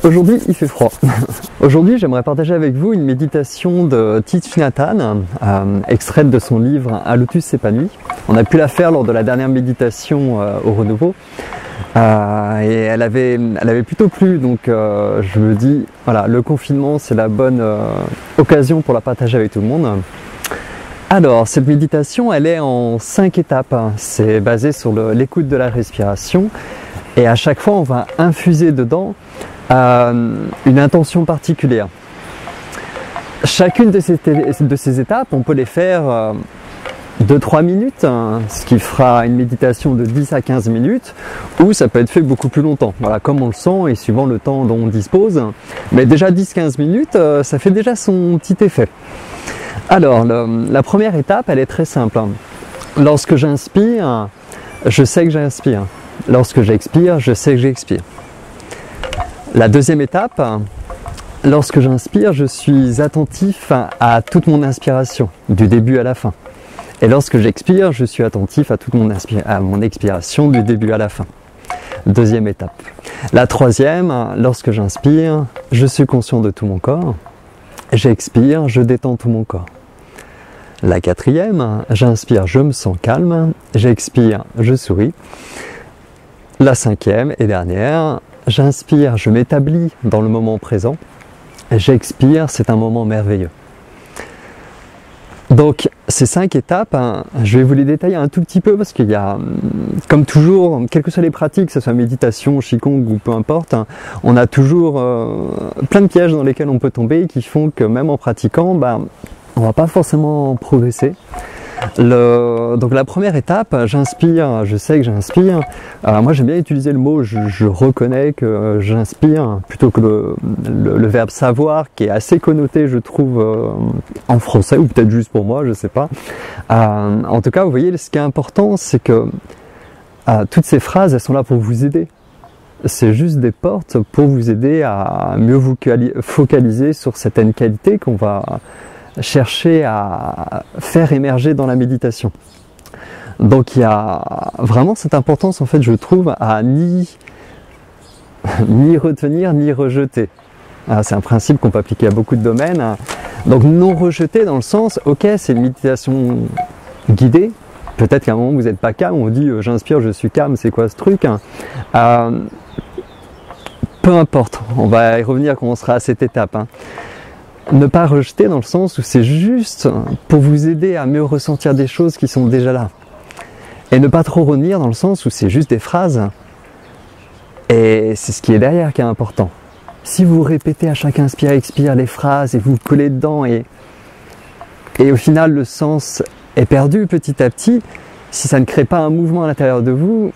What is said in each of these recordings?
Aujourd'hui, il fait froid. Aujourd'hui, j'aimerais partager avec vous une méditation de Thich Nhat Hanh, extraite de son livre Un lotus s'épanouit. On a pu la faire lors de la dernière méditation au Renouveau. Et elle avait plutôt plu, donc je me dis, voilà, le confinement, c'est la bonne occasion pour la partager avec tout le monde. Alors, cette méditation, elle est en 5 étapes. C'est basé sur l'écoute de la respiration. Et à chaque fois, on va infuser dedans une intention particulière. Chacune de ces étapes, on peut les faire 2-3 minutes, ce qui fera une méditation de 10 à 15 minutes, ou ça peut être fait beaucoup plus longtemps, voilà, comme on le sent et suivant le temps dont on dispose. Mais déjà 10-15 minutes, ça fait déjà son petit effet. Alors, la première étape, elle est très simple. Lorsque j'inspire, je sais que j'inspire. Lorsque j'expire, je sais que j'expire. La deuxième étape, lorsque j'inspire, je suis attentif à toute mon inspiration, du début à la fin. Et lorsque j'expire, je suis attentif à toute mon expiration, du début à la fin. Deuxième étape. La troisième, lorsque j'inspire, je suis conscient de tout mon corps. J'expire, je détends tout mon corps. La quatrième, j'inspire, je me sens calme. J'expire, je souris. La cinquième et dernière, j'inspire, je m'établis dans le moment présent. J'expire, c'est un moment merveilleux. Donc, ces 5 étapes, je vais vous les détailler un tout petit peu parce qu'il y a, comme toujours, quelles que soient les pratiques, que ce soit méditation, qigong ou peu importe, on a toujours plein de pièges dans lesquels on peut tomber qui font que même en pratiquant, on ne va pas forcément progresser. Donc la première étape, j'inspire, je sais que j'inspire. Moi j'aime bien utiliser le mot je reconnais que j'inspire plutôt que le verbe savoir qui est assez connoté je trouve en français ou peut-être juste pour moi, je sais pas. En tout cas vous voyez ce qui est important c'est que toutes ces phrases elles sont là pour vous aider. C'est juste des portes pour vous aider à mieux vous focaliser sur certaines qualités qu'on va chercher à faire émerger dans la méditation. Donc il y a vraiment cette importance en fait je trouve à ni retenir ni rejeter. C'est un principe qu'on peut appliquer à beaucoup de domaines. Donc non rejeter dans le sens ok c'est une méditation guidée. Peut-être qu'à un moment vous n'êtes pas calme, on dit j'inspire, je suis calme, c'est quoi ce truc peu importe, on va y revenir quand on sera à cette étape. Ne pas rejeter dans le sens où c'est juste pour vous aider à mieux ressentir des choses qui sont déjà là. Et ne pas trop revenir dans le sens où c'est juste des phrases. Et c'est ce qui est derrière qui est important. Si vous répétez à chaque inspire-expire les phrases et vous collez dedans et au final le sens est perdu petit à petit, si ça ne crée pas un mouvement à l'intérieur de vous,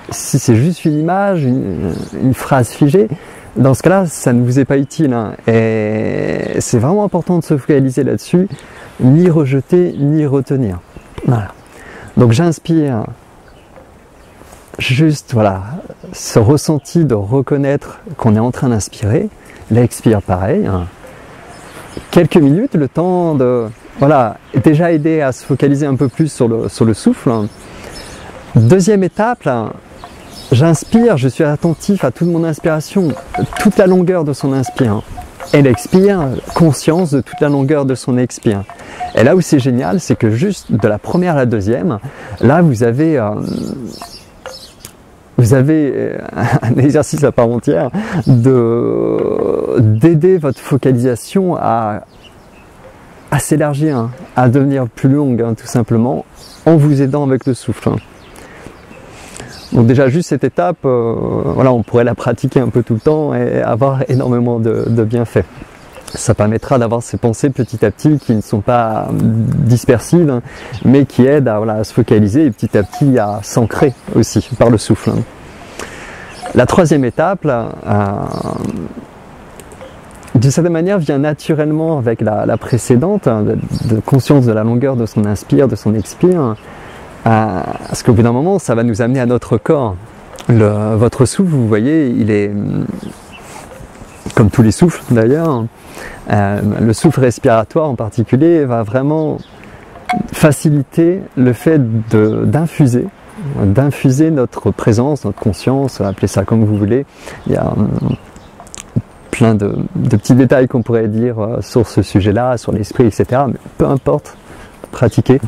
si c'est juste une image, une phrase figée, dans ce cas-là, ça ne vous est pas utile. Et c'est vraiment important de se focaliser là-dessus, ni rejeter, ni retenir. Voilà. Donc j'inspire, juste voilà, ce ressenti de reconnaître qu'on est en train d'inspirer. L'expire pareil. Quelques minutes, le temps de voilà, déjà aider à se focaliser un peu plus sur le souffle. Deuxième étape, j'inspire, je suis attentif à toute mon inspiration, toute la longueur de son inspire. Elle expire, conscience de toute la longueur de son expire. Et là où c'est génial, c'est que juste de la première à la deuxième, là vous avez un exercice à part entière d'aider votre focalisation à s'élargir, à devenir plus longue, tout simplement, en vous aidant avec le souffle. Donc déjà juste cette étape, voilà, on pourrait la pratiquer un peu tout le temps et avoir énormément de bienfaits. Ça permettra d'avoir ces pensées petit à petit qui ne sont pas dispersives, mais qui aident à se focaliser et petit à petit à s'ancrer aussi par le souffle. La troisième étape, d'une certaine manière, vient naturellement avec la précédente, de conscience de la longueur de son inspire, de son expire. Parce qu'au bout d'un moment, ça va nous amener à notre corps. Votre souffle, vous voyez, il est comme tous les souffles d'ailleurs. Le souffle respiratoire en particulier va vraiment faciliter le fait d'infuser notre présence, notre conscience, appelez ça comme vous voulez. Il y a plein de petits détails qu'on pourrait dire sur ce sujet-là, sur l'esprit, etc. Mais peu importe, pratiquer.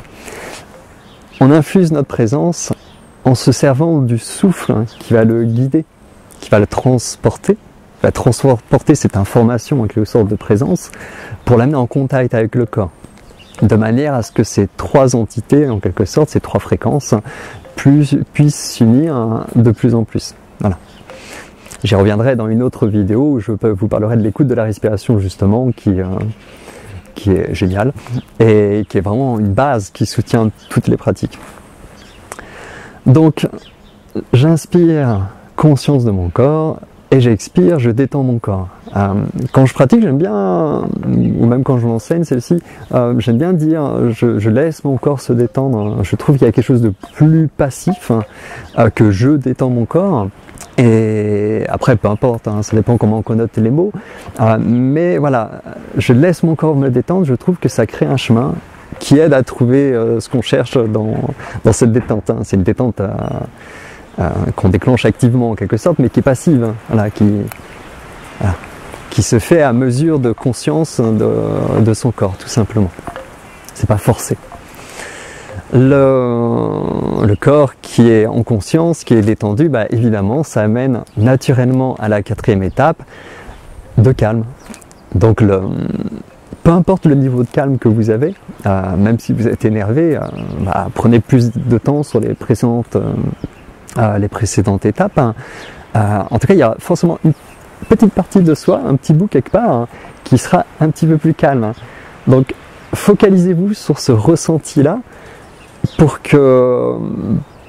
On infuse notre présence en se servant du souffle qui va le guider, qui va le transporter. Va transporter cette information en quelque sorte de présence pour l'amener en contact avec le corps. De manière à ce que ces trois entités, en quelque sorte, ces trois fréquences, puissent s'unir de plus en plus. Voilà. J'y reviendrai dans une autre vidéo où je vous parlerai de l'écoute de la respiration justement, qui est géniale et qui est vraiment une base qui soutient toutes les pratiques. Donc, j'inspire conscience de mon corps et j'expire, je détends mon corps. Quand je pratique, j'aime bien, ou même quand je m'enseigne celle-ci, j'aime bien dire je laisse mon corps se détendre. Je trouve qu'il y a quelque chose de plus passif que je détends mon corps. Et après, peu importe, ça dépend comment on connote les mots. Mais voilà, je laisse mon corps me détendre, je trouve que ça crée un chemin qui aide à trouver ce qu'on cherche dans cette détente. C'est une détente qu'on déclenche activement en quelque sorte, mais qui est passive, voilà, qui se fait à mesure de conscience de son corps, tout simplement. C'est pas forcé. Le corps qui est en conscience, qui est détendu, bah évidemment, ça amène naturellement à la quatrième étape de calme. Donc, peu importe le niveau de calme que vous avez, même si vous êtes énervé, prenez plus de temps sur les précédentes étapes. En tout cas, il y a forcément une petite partie de soi, un petit bout quelque part, qui sera un petit peu plus calme. Donc, focalisez-vous sur ce ressenti-là pour que,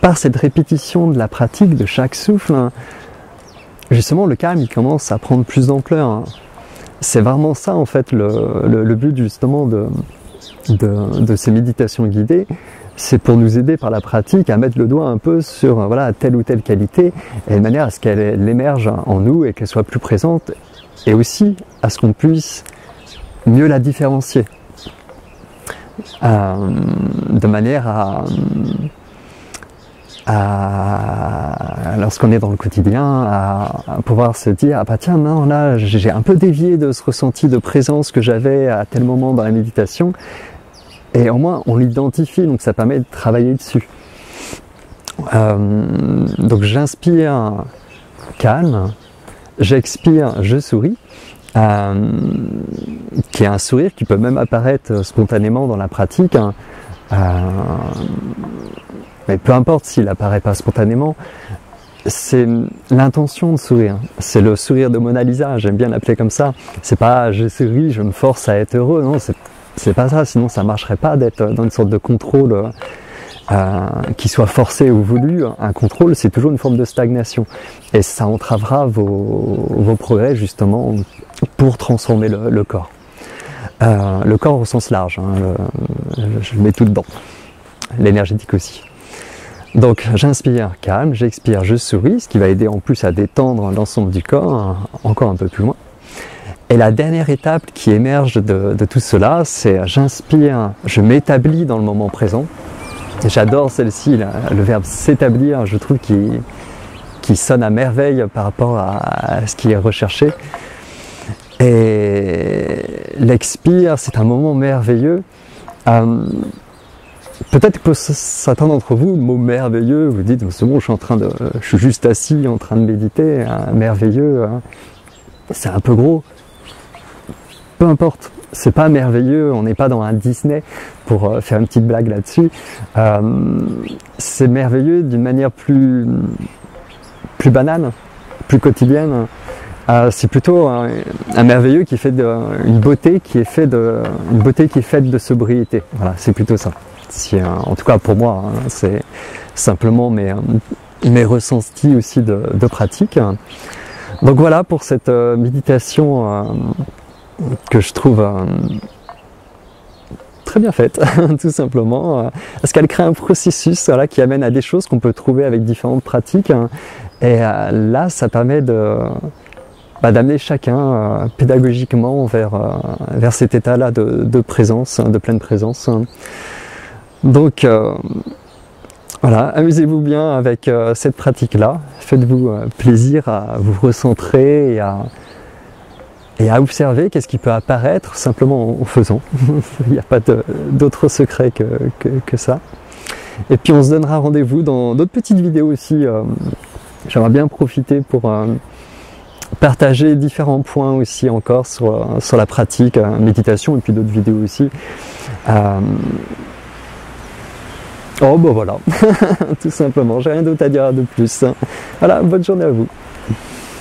par cette répétition de la pratique de chaque souffle, justement, le calme il commence à prendre plus d'ampleur. C'est vraiment ça, en fait, le but justement de ces méditations guidées. C'est pour nous aider par la pratique à mettre le doigt un peu sur voilà, telle ou telle qualité, et de manière à ce qu'elle émerge en nous et qu'elle soit plus présente, et aussi à ce qu'on puisse mieux la différencier. De manière lorsqu'on est dans le quotidien, à pouvoir se dire ah bah tiens non là j'ai un peu dévié de ce ressenti de présence que j'avais à tel moment dans la méditation, et au moins on l'identifie, donc ça permet de travailler dessus. Donc j'inspire calme, j'expire je souris, qui est un sourire qui peut même apparaître spontanément dans la pratique, mais peu importe s'il apparaît pas spontanément, c'est l'intention de sourire. C'est le sourire de Mona Lisa, j'aime bien l'appeler comme ça. C'est pas je souris, je me force à être heureux, non, c'est pas ça, sinon ça marcherait pas d'être dans une sorte de contrôle qui soit forcé ou voulu. Un contrôle, c'est toujours une forme de stagnation, et ça entravera vos progrès justement pour transformer le corps. Le corps au sens large, je le mets tout dedans, l'énergétique aussi. Donc j'inspire calme, j'expire je souris, ce qui va aider en plus à détendre l'ensemble du corps encore un peu plus loin. Et la dernière étape qui émerge de tout cela, c'est j'inspire, je m'établis dans le moment présent. J'adore celle-ci, le verbe s'établir, je trouve qui sonne à merveille par rapport à ce qui est recherché. Et l'expire, c'est un moment merveilleux. Peut-être que pour certains d'entre vous, le mot merveilleux, vous dites c'est bon, je suis juste assis en train de méditer, merveilleux, c'est un peu gros. Peu importe, c'est pas merveilleux, on n'est pas dans un Disney pour faire une petite blague là-dessus. C'est merveilleux d'une manière plus banale, plus quotidienne. C'est plutôt un merveilleux qui fait une beauté qui est faite de sobriété. Voilà, c'est plutôt ça. En tout cas pour moi, c'est simplement mes ressentis aussi de pratique. Donc voilà pour cette méditation que je trouve très bien faite, tout simplement, parce qu'elle crée un processus qui amène à des choses qu'on peut trouver avec différentes pratiques, et là ça permet d'amener chacun pédagogiquement vers cet état-là de présence, de pleine présence. Donc voilà, amusez-vous bien avec cette pratique-là, faites-vous plaisir à vous recentrer et et à observer qu'est-ce qui peut apparaître simplement en faisant. Il n'y a pas d'autre secret que ça. Et puis on se donnera rendez-vous dans d'autres petites vidéos aussi. J'aimerais bien profiter pour partager différents points aussi encore sur la pratique, méditation, et puis d'autres vidéos aussi. Oh bah voilà, tout simplement, j'ai rien d'autre à dire de plus. Voilà, bonne journée à vous.